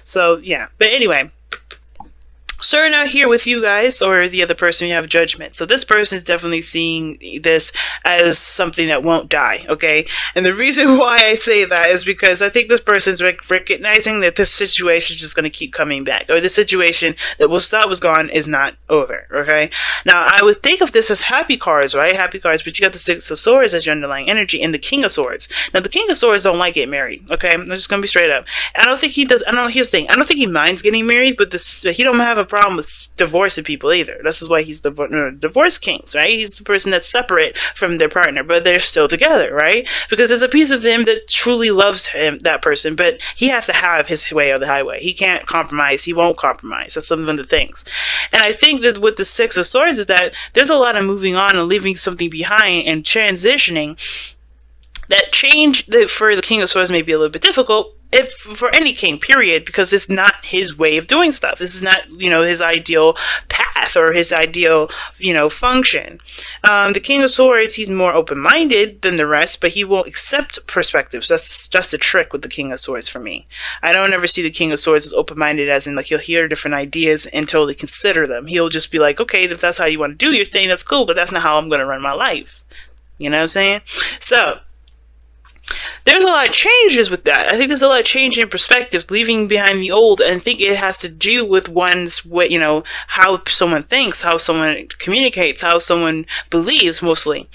So yeah, but anyway, starting out here with you guys, or the other person, you have judgment. So this person is definitely seeing this as something that won't die, okay? And the reason why I say that is because I think this person's recognizing that this situation is just going to keep coming back, or the situation that was thought was gone is not over, okay? Now, I would think of this as happy cards, right? Happy cards, but you got the Six of Swords as your underlying energy, and the King of Swords. Now, the King of Swords don't like getting married, okay? I'm just going to be straight up. I don't think he does. I don't know, here's the thing. I don't think he minds getting married, but he don't have a problem with divorcing people either. This is why he's the divorce kings, right? He's the person that's separate from their partner, but they're still together, right? Because there's a piece of him that truly loves him, that person, but he has to have his way or the highway. He can't compromise. He won't compromise. That's some of the things. And I think that with the Six of Swords is that there's a lot of moving on and leaving something behind and transitioning. That change for the King of Swords may be a little bit difficult, if for any king, period, because it's not his way of doing stuff. This is not, his ideal path or his ideal, function. The King of Swords, he's more open-minded than the rest, but he won't accept perspectives. That's just a trick with the King of Swords for me. I don't ever see the King of Swords as open-minded, as in, like, he'll hear different ideas and totally consider them. He'll just be like, okay, if that's how you want to do your thing, that's cool, but that's not how I'm going to run my life. You know what I'm saying? So, there's a lot of changes with that. I think there's a lot of change in perspectives, leaving behind the old, and I think it has to do with one's, how someone thinks, how someone communicates, how someone believes, mostly.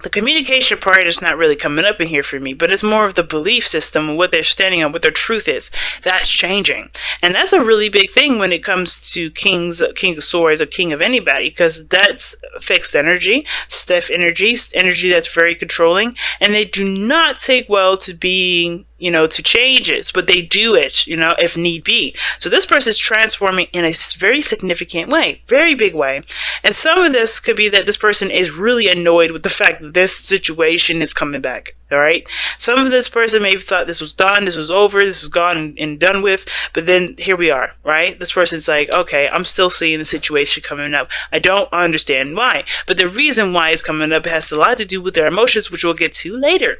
The communication part is not really coming up in here for me, but it's more of the belief system, what they're standing on, what their truth is. That's changing. And that's a really big thing when it comes to King of Swords, or king of anybody, because that's fixed energy, stiff energy that's very controlling, and they do not take well to being, to changes, but they do it, if need be. So this person is transforming in a very significant way, very big way. And some of this could be that this person is really annoyed with the fact that this situation is coming back. All right. Some of this person maybe thought this was done, this was over, this is gone and done with, but then here we are, right? This person's like, okay, I'm still seeing the situation coming up. I don't understand why, but the reason why it's coming up has a lot to do with their emotions, which we'll get to later.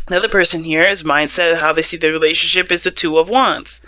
Another person here is mindset, how they see the relationship is the Two of Wands.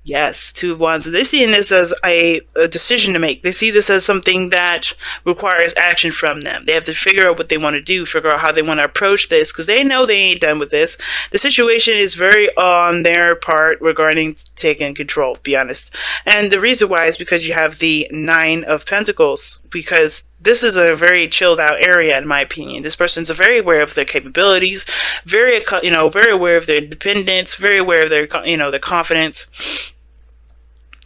Yes, Two of Wands. They're seeing this as a decision to make. They see this as something that requires action from them. They have to figure out what they want to do, figure out how they want to approach this, because they know they ain't done with this. The situation is very on their part regarding taking control, to be honest. And the reason why is because you have the Nine of Pentacles, because this is a very chilled out area, in my opinion. This person's very aware of their capabilities, very aware of their independence, very aware of their, their confidence.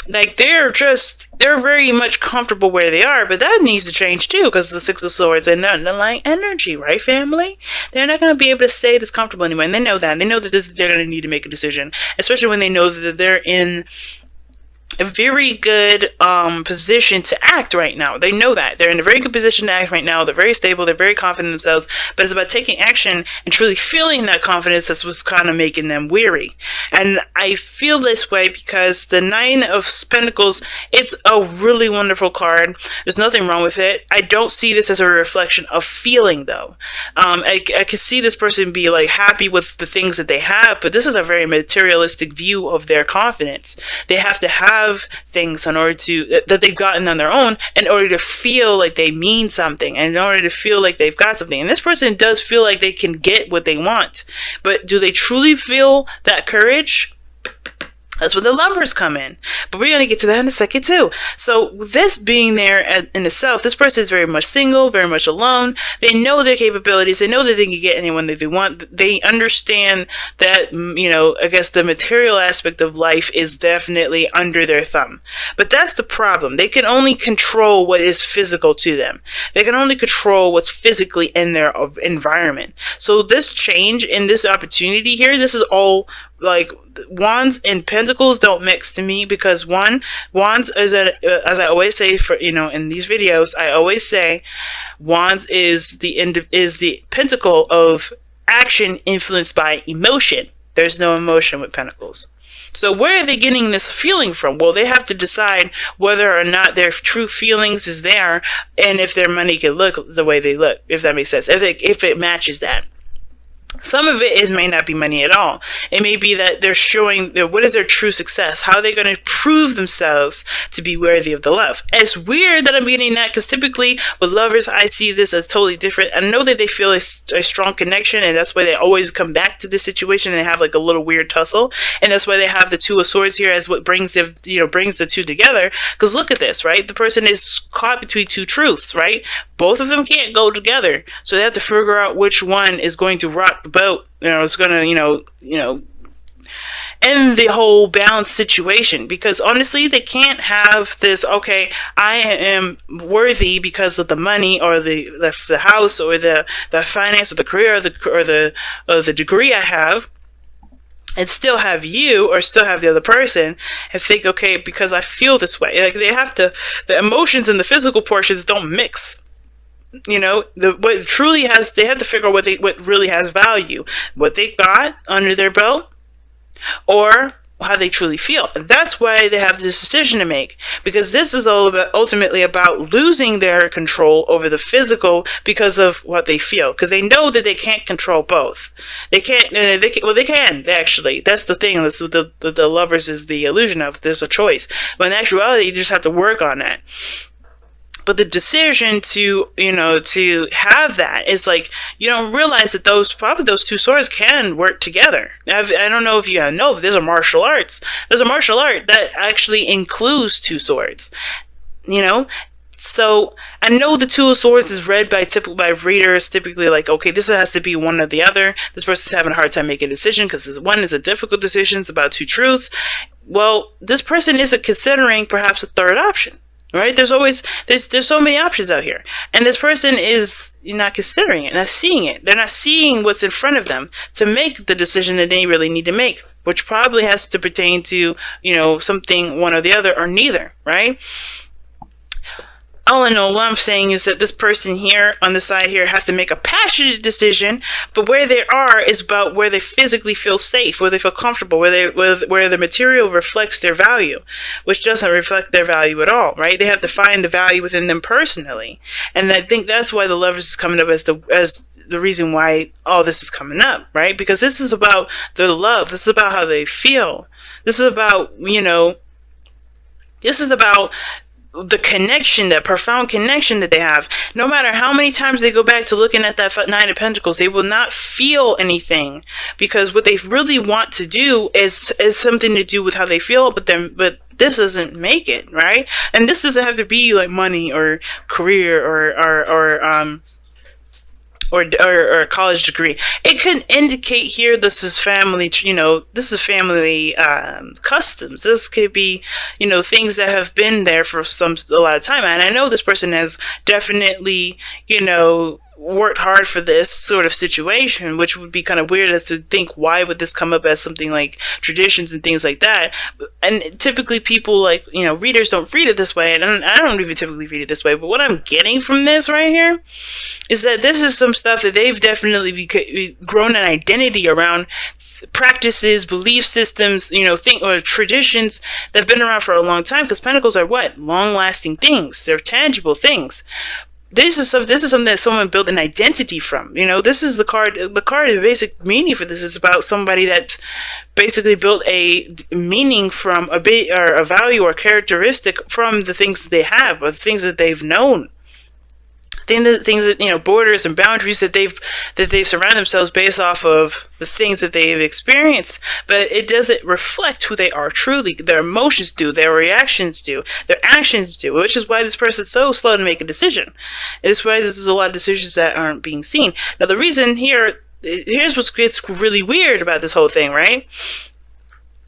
Like, they're very much comfortable where they are, but that needs to change too, because the Six of Swords and the underlying energy, right, family? They're not going to be able to stay this comfortable anymore, and they know that. They know that they're going to need to make a decision, especially when they know that they're in a very good position to act right now. They know that. They're in a very good position to act right now. They're very stable. They're very confident in themselves. But it's about taking action and truly feeling that confidence. That's what's kind of making them weary. And I feel this way because the Nine of Pentacles, it's a really wonderful card. There's nothing wrong with it. I don't see this as a reflection of feeling, though. I can see this person be like happy with the things that they have, but this is a very materialistic view of their confidence. They have to have things in order to that they've gotten on their own in order to feel like they mean something, and in order to feel like they've got something. And this person does feel like they can get what they want, but do they truly feel that courage? That's where the Lovers come in. But we're going to get to that in a second too. So this being there in itself, this person is very much single, very much alone. They know their capabilities. They know that they can get anyone that they want. They understand that, I guess the material aspect of life is definitely under their thumb. But that's the problem. They can only control what is physical to them. They can only control what's physically in their environment. So this change in this opportunity here, this is all like Wands and Pentacles don't mix to me, because Wands is as I always say in these videos, I always say Wands is the pentacle of action influenced by emotion. There's no emotion with Pentacles. So where are they getting this feeling from? Well, they have to decide whether or not their true feelings is there, and if their money can look the way they look, if that makes sense, if it matches that. Some of it may not be money at all. It may be that they're showing what is their true success. How are they going to prove themselves to be worthy of the love? It's weird that I'm getting that, because typically with lovers, I see this as totally different. I know that they feel a strong connection, and that's why they always come back to this situation and they have like a little weird tussle. And that's why they have the Two of Swords here as what brings them, brings the two together. Because look at this, right? The person is caught between two truths, right? Both of them can't go together, so they have to figure out which one is going to rock the boat. It's going to, end the whole balanced situation. Because honestly, they can't have this, okay, I am worthy because of the money or the house or the finance or the career or the degree I have, and still have you or still have the other person and think, okay, because I feel this way. Like, they have to, the emotions and the physical portions don't mix. What truly has, they have to figure out what really has value, what they got under their belt, or how they truly feel. That's why they have this decision to make, because this is all about, ultimately about losing their control over the physical because of what they feel, because they know that they can't control both. They can't. They can actually. That's the thing. That's what the lovers is the illusion of. There's a choice, but in actuality, you just have to work on that. But the decision to have that is like, you don't realize that those two swords can work together. I don't know if you know, but there's a martial arts. There's a martial art that actually includes two swords. So I know the Two of Swords is read by readers typically like, okay, this has to be one or the other. This person's having a hard time making a decision because one is a difficult decision. It's about two truths. Well, this person isn't considering perhaps a third option. Right? There's so many options out here. And this person is not considering it, not seeing it. They're not seeing what's in front of them to make the decision that they really need to make, which probably has to pertain to, something one or the other or neither, right? All in all, what I'm saying is that this person here on the side here has to make a passionate decision, but where they are is about where they physically feel safe, where they feel comfortable, where the material reflects their value, which doesn't reflect their value at all, right? They have to find the value within them personally. And I think that's why the Lovers is coming up as the reason why all this is coming up, right? Because this is about their love. This is about how they feel. This is about, this is about the connection, that profound connection that they have. No matter how many times they go back to looking at that Nine of Pentacles, they will not feel anything, because what they really want to do is something to do with how they feel, but this doesn't make it, right? And this doesn't have to be like money or career or a college degree. It could indicate here this is family, this is family customs. This could be, things that have been there for a lot of time. And I know this person has definitely, worked hard for this sort of situation, which would be kind of weird as to think, why would this come up as something like traditions and things like that? And typically people like, readers don't read it this way, and I don't even typically read it this way, but what I'm getting from this right here is that this is some stuff that they've definitely grown an identity around, practices, belief systems, or traditions that have been around for a long time, because pentacles are what? Long-lasting things. They're tangible things. This is something that someone built an identity from. This is the card. The basic meaning for this is about somebody that basically built a meaning from a value or characteristic from the things that they have, or the things that they've known. Things that borders and boundaries that they've surrounded themselves based off of the things that they've experienced, but it doesn't reflect who they are truly. Their emotions do, their reactions do, their actions do, which is why this person's so slow to make a decision. It's why there's a lot of decisions that aren't being seen. Now, the reason here's what gets really weird about this whole thing, right?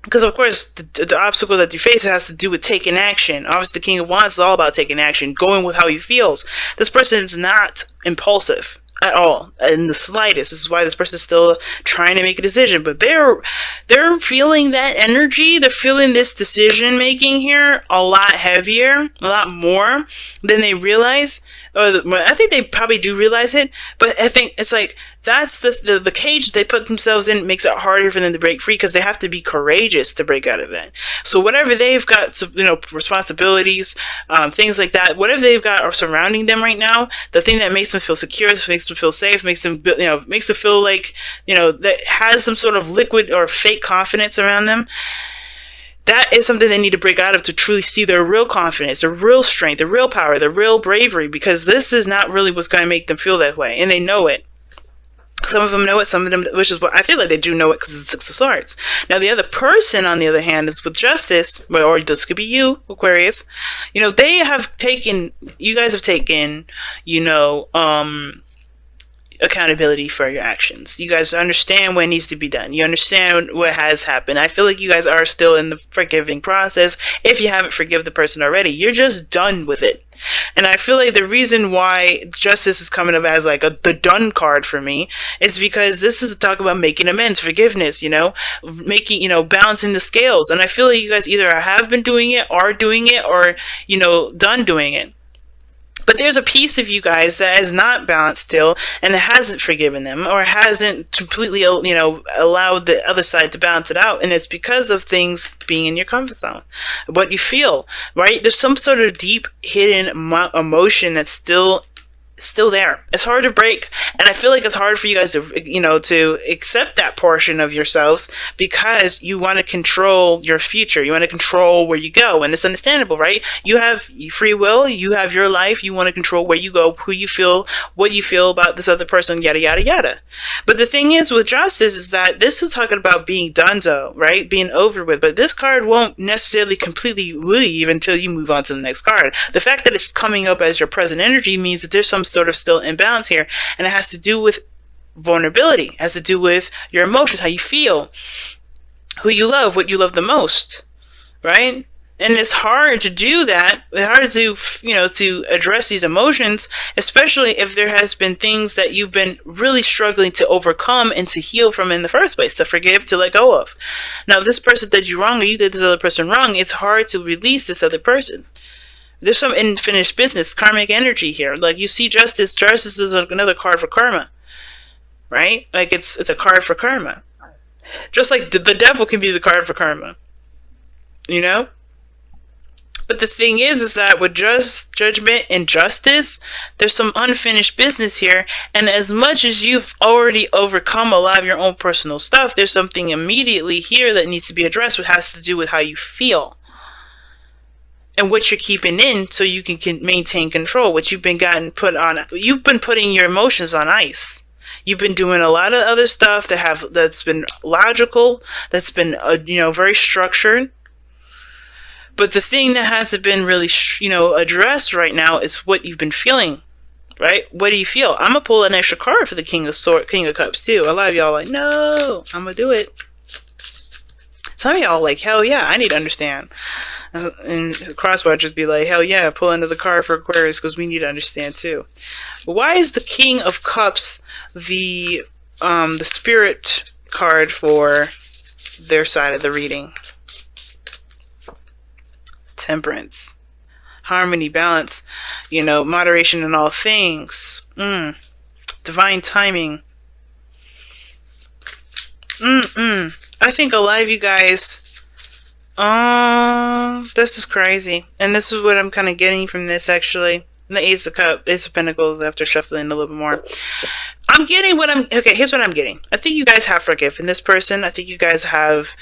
Because, of course, the obstacle that you face has to do with taking action. Obviously, the King of Wands is all about taking action, going with how he feels. This person is not impulsive at all, in the slightest. This is why this person is still trying to make a decision. But they're feeling that energy. They're feeling this decision-making here a lot heavier, a lot more than they realize. I think they probably do realize it, but I think it's like that's the cage they put themselves in makes it harder for them to break free, because they have to be courageous to break out of it. So whatever they've got, responsibilities, things like that, whatever they've got are surrounding them right now, the thing that makes them feel secure, makes them feel safe, makes them, makes them feel like, that has some sort of liquid or fake confidence around them, that is something they need to break out of to truly see their real confidence, their real strength, their real power, their real bravery, because this is not really what's going to make them feel that way, and they know it. Some of them know it, some of them, which is what I feel like they do know it, because it's the Six of Swords. Now, the other person, on the other hand, is with Justice, or this could be you, Aquarius. They have taken, you guys have taken, accountability for your actions. You guys understand what needs to be done. You understand what has happened. I feel like you guys are still in the forgiving process. If you haven't forgiven the person already, you're just done with it. And I feel like the reason why Justice is coming up as like the done card for me is because this is a talk about making amends, forgiveness, making, balancing the scales. And I feel like you guys either have been doing it, are doing it, or, done doing it. But there's a piece of you guys that is not balanced still, and it hasn't forgiven them, or hasn't completely, allowed the other side to balance it out. And it's because of things being in your comfort zone. What you feel, right? There's some sort of deep hidden emotion that's still there. It's hard to break, and I feel like it's hard for you guys to to accept that portion of yourselves, because you want to control your future, you want to control where you go, and it's understandable, right? You have free will, you have your life, you want to control where you go, who you feel, what you feel about this other person, yada yada yada. But the thing is with Justice is that this is talking about being donezo, right? Being over with, but this card won't necessarily completely leave until you move on to the next card. The fact that it's coming up as your present energy means that there's some sort of still imbalance here, and it has to do with vulnerability, it has to do with your emotions, how you feel, who you love, what you love the most, right? And it's hard to do that. It's hard to to address these emotions, especially if there has been things that you've been really struggling to overcome and to heal from in the first place, to forgive, to let go of. Now, if this person did you wrong, or you did this other person wrong, it's hard to release this other person. There's some unfinished business, karmic energy here. Like, you see Justice. Justice is another card for karma, right? Like, it's a card for karma. Just like the devil can be the card for karma, But the thing is that with just judgment and justice, there's some unfinished business here. And as much as you've already overcome a lot of your own personal stuff, there's something immediately here that needs to be addressed, which has to do with how you feel. And what you're keeping in, so you can maintain control. What you've been you've been putting your emotions on ice. You've been doing a lot of other stuff that's been logical, that's been very structured. But the thing that hasn't been really addressed right now is what you've been feeling, right? What do you feel? I'm gonna pull an extra card for the King of Cups too. A lot of y'all are like, no, I'm gonna do it. Some of y'all like, hell yeah, I need to understand. And Crosswatchers be like, hell yeah, pull another card for Aquarius, because we need to understand too. But why is the King of Cups the spirit card for their side of the reading? Temperance, harmony, balance, moderation in all things, divine timing. I think a lot of you guys, this is crazy. And this is what I'm kind of getting from this, actually. And the Ace of Pentacles, after shuffling a little bit more. Here's what I'm getting. I think you guys have forgiven this person. I think you guys have,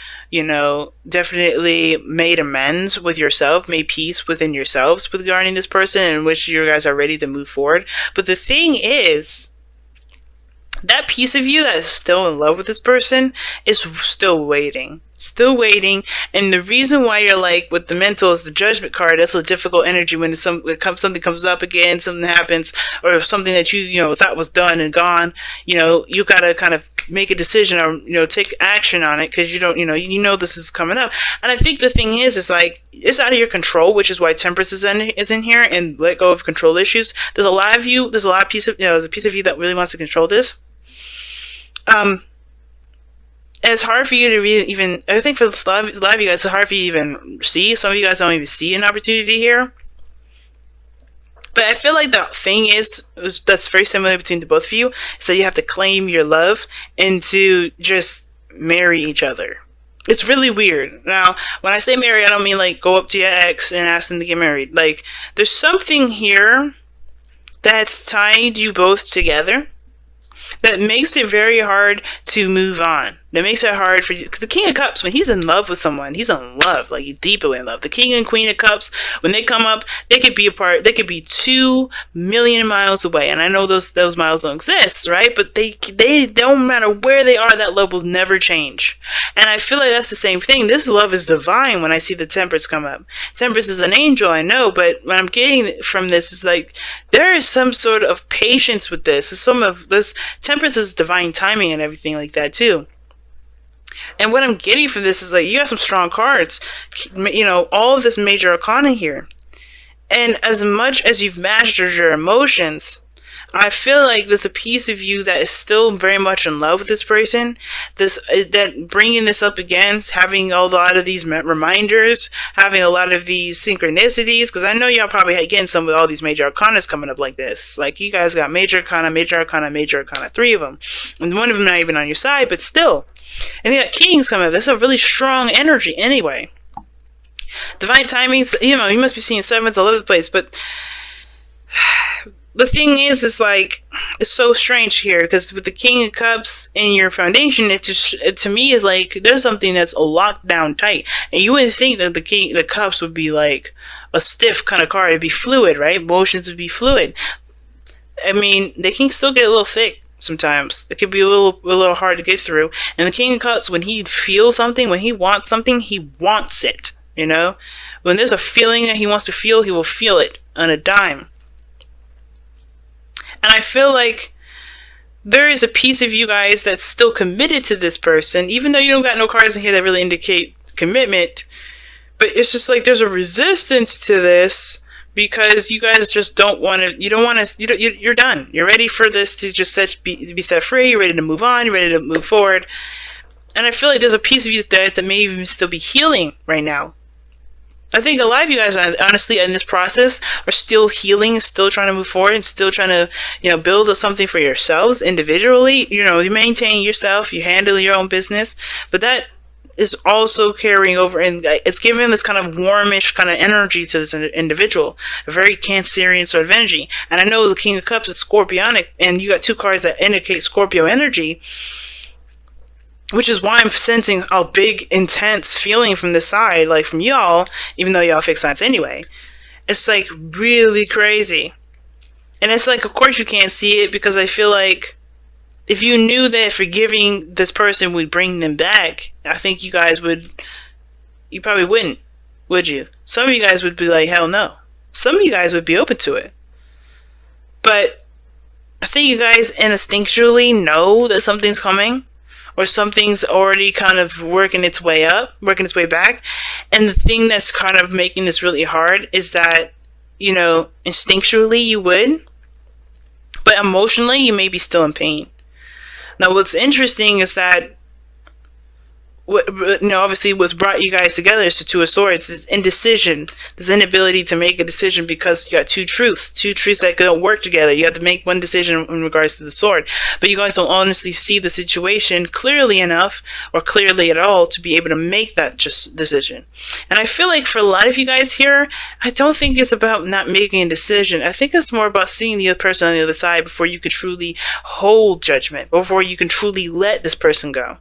definitely made amends with yourself, made peace within yourselves regarding this person, in which you guys are ready to move forward. But the thing is, that piece of you that is still in love with this person is still waiting. And the reason why you're like, with the mental is the Judgment card, that's a difficult energy when something comes up again, something happens, or something that you thought was done and gone, you gotta kind of make a decision, or take action on it, because this is coming up. And I think the thing is like, it's out of your control, which is why Temperance is in here, and let go of control issues. There's a lot of you, there's a piece of you that really wants to control this. And it's hard for you to even, I think for a lot of you guys, it's hard for you to even see. Some of you guys don't even see an opportunity here. But I feel like the thing that's very similar between the both of you is that you have to claim your love and to just marry each other. It's really weird. Now, when I say marry, I don't mean like go up to your ex and ask them to get married. Like, there's something here that's tied you both together that makes it very hard to move on. That makes it hard for you. The King of Cups, when he's in love with someone, he's in love, like he's deeply in love. The King and Queen of Cups, when they come up, they could be apart. They could be 2,000,000 miles away, and I know those miles don't exist, right? But they don't matter where they are. That love will never change. And I feel like that's the same thing. This love is divine. When I see the Temperance come up, Temperance is an angel, I know, but what I'm getting from this is like there is some sort of patience with this. Some of this Temperance is divine timing and everything like that too. And what I'm getting from this is like you got some strong cards, you know, all of this major arcana here. And as much as you've mastered your emotions, I feel like there's a piece of you that is still very much in love with this person. That bringing this up again, having a lot of these reminders, having a lot of these synchronicities, because I know y'all probably again some of all these major arcanas coming up like this. Like you guys got major arcana, major arcana, major arcana, 3 of them, and one of them not even on your side, but still. And you got Kings coming up. That's a really strong energy anyway. Divine timings, you know, you must be seeing 7s all over the place, but the thing is like, it's so strange here, because with the King of Cups in your foundation, it to me is like, there's something that's locked down tight. And you wouldn't think that the Cups would be like a stiff kind of card. It'd be fluid, right? Emotions would be fluid. I mean, they can still get a little thick sometimes. It could be a little hard to get through. And the King of Cups, when he feels something, when he wants something, he wants it, you know? When there's a feeling that he wants to feel, he will feel it on a dime. And I feel like there is a piece of you guys that's still committed to this person, even though you don't got no cards in here that really indicate commitment. But it's just like there's a resistance to this because you guys just don't want to. You're done. You're ready for this to just be set free. You're ready to move on. You're ready to move forward. And I feel like there's a piece of you guys that may even still be healing right now. I think a lot of you guys, honestly, in this process, are still healing, still trying to move forward, and still trying to, you know, build something for yourselves individually. You know, you maintain yourself, you handle your own business, but that is also carrying over, and it's giving this kind of warmish kind of energy to this individual, a very Cancerian sort of energy. And I know the King of Cups is Scorpionic, and you got 2 cards that indicate Scorpio energy, which is why I'm sensing a big, intense feeling from this side, like from y'all, even though y'all fixed signs anyway. It's like really crazy. And it's like, of course you can't see it, because I feel like if you knew that forgiving this person would bring them back, I think you probably wouldn't, would you? Some of you guys would be like, hell no. Some of you guys would be open to it. But I think you guys instinctually know that something's coming, or something's already kind of working its way back. And the thing that's kind of making this really hard is that, you know, instinctually you would, but emotionally you may be still in pain. Now, what's interesting is that, you know, obviously what's brought you guys together is the 2 of Swords, this indecision, this inability to make a decision because you got two truths that don't work together. You have to make one decision in regards to the sword, but you guys don't honestly see the situation clearly enough or clearly at all to be able to make that just decision. And I feel like for a lot of you guys here, I don't think it's about not making a decision. I think it's more about seeing the other person on the other side before you can truly hold judgment, before you can truly let this person go.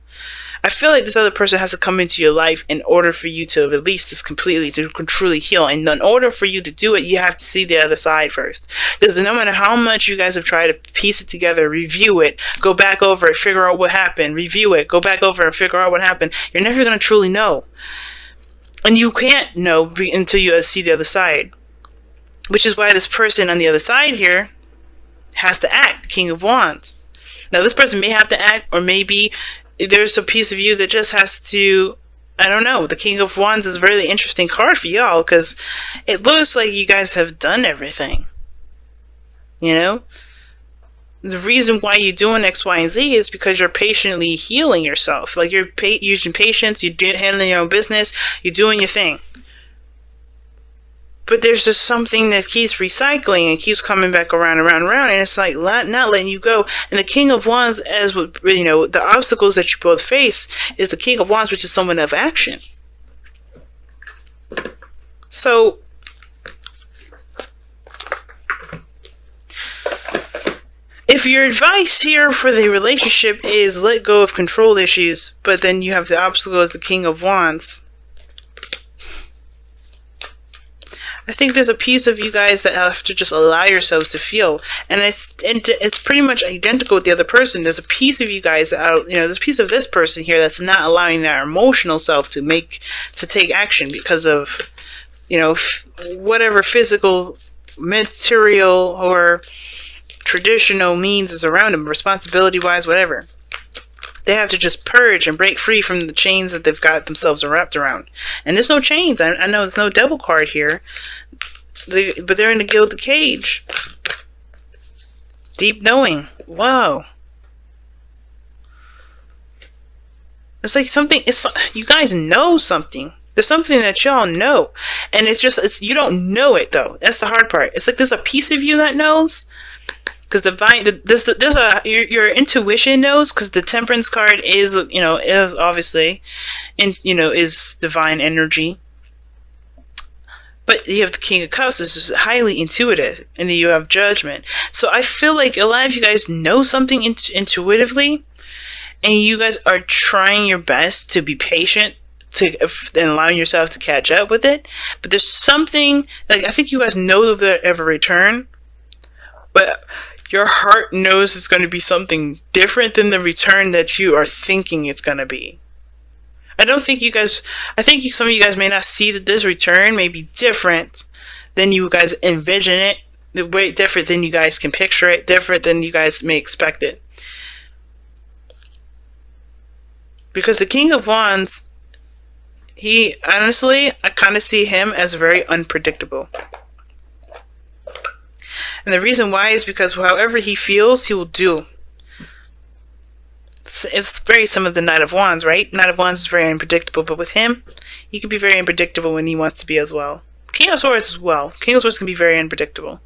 I feel like this other person has to come into your life in order for you to release this completely, to truly heal. And in order for you to do it, you have to see the other side first. Because no matter how much you guys have tried to piece it together, review it, go back over it, figure out what happened, review it, go back over and figure out what happened, you're never going to truly know. And you can't know until you see the other side. Which is why this person on the other side here has to act, King of Wands. Now, this person may have to act, or maybe there's a piece of you that just has to, I don't know. The King of Wands is a really interesting card for y'all, because it looks like you guys have done everything. You know? The reason why you're doing X, Y, and Z is because you're patiently healing yourself. Like, you're using patience, you're handling your own business, you're doing your thing. but there's just something that keeps recycling and keeps coming back around, and it's like not letting you go. And the King of Wands, as with, you know, the obstacles that you both face, is the King of Wands, which is someone of action. So if your advice here for the relationship is let go of control issues, but then you have the obstacle as the King of Wands, I think there's a piece of you guys that have to just allow yourselves to feel, and it's pretty much identical with the other person. There's a piece of you guys that, you know, there's a piece of this person here that's not allowing their emotional self to take action because of, you know, whatever physical, material, or traditional means is around them, responsibility-wise, whatever. They have to just purge and break free from the chains that they've got themselves wrapped around. And there's no chains. I know there's no devil card here. But they're in the gilded cage. Deep knowing. Wow. It's like something, you guys know something. There's something that y'all know. And you don't know it though. That's the hard part. It's like there's a piece of you that knows. Because your intuition knows, because the Temperance card is, you know, is obviously, is divine energy. But you have the King of Cups, which is highly intuitive, and then you have Judgment. So I feel like a lot of you guys know something intuitively, and you guys are trying your best to be patient and allowing yourself to catch up with it. But there's something, like, I think you guys know they'll ever return, but your heart knows it's going to be something different than the return that you are thinking it's going to be. I think some of you guys may not see that this return may be different than you guys envision it, the way different than you guys can picture it, different than you guys may expect it. Because the King of Wands, I kind of see him as very unpredictable. And the reason why is because however he feels, he will do. It's very some of the Knight of Wands, right? Knight of Wands is very unpredictable, but with him, he can be very unpredictable when he wants to be as well. King of Swords as well. King of Swords can be very unpredictable.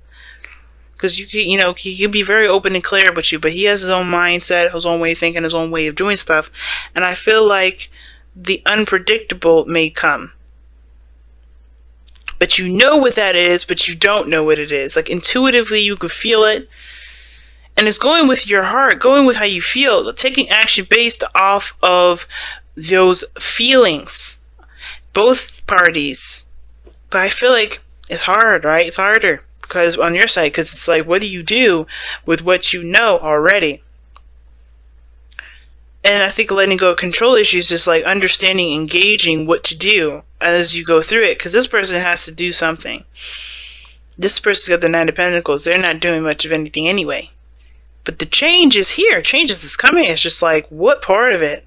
Because he can be very open and clear with you, but he has his own mindset, his own way of thinking, his own way of doing stuff. And I feel like the unpredictable may come. But you know what that is, but you don't know what it is. Like, intuitively, you could feel it. And it's going with your heart, going with how you feel, taking action based off of those feelings. Both parties. But I feel like it's hard, right? It's harder because on your side, because it's like, what do you do with what you know already? And I think letting go of control issues is just like understanding, engaging what to do as you go through it. Because this person has to do something. This person's got the Nine of Pentacles. They're not doing much of anything anyway. But the change is here. Changes is coming. It's just like, what part of it?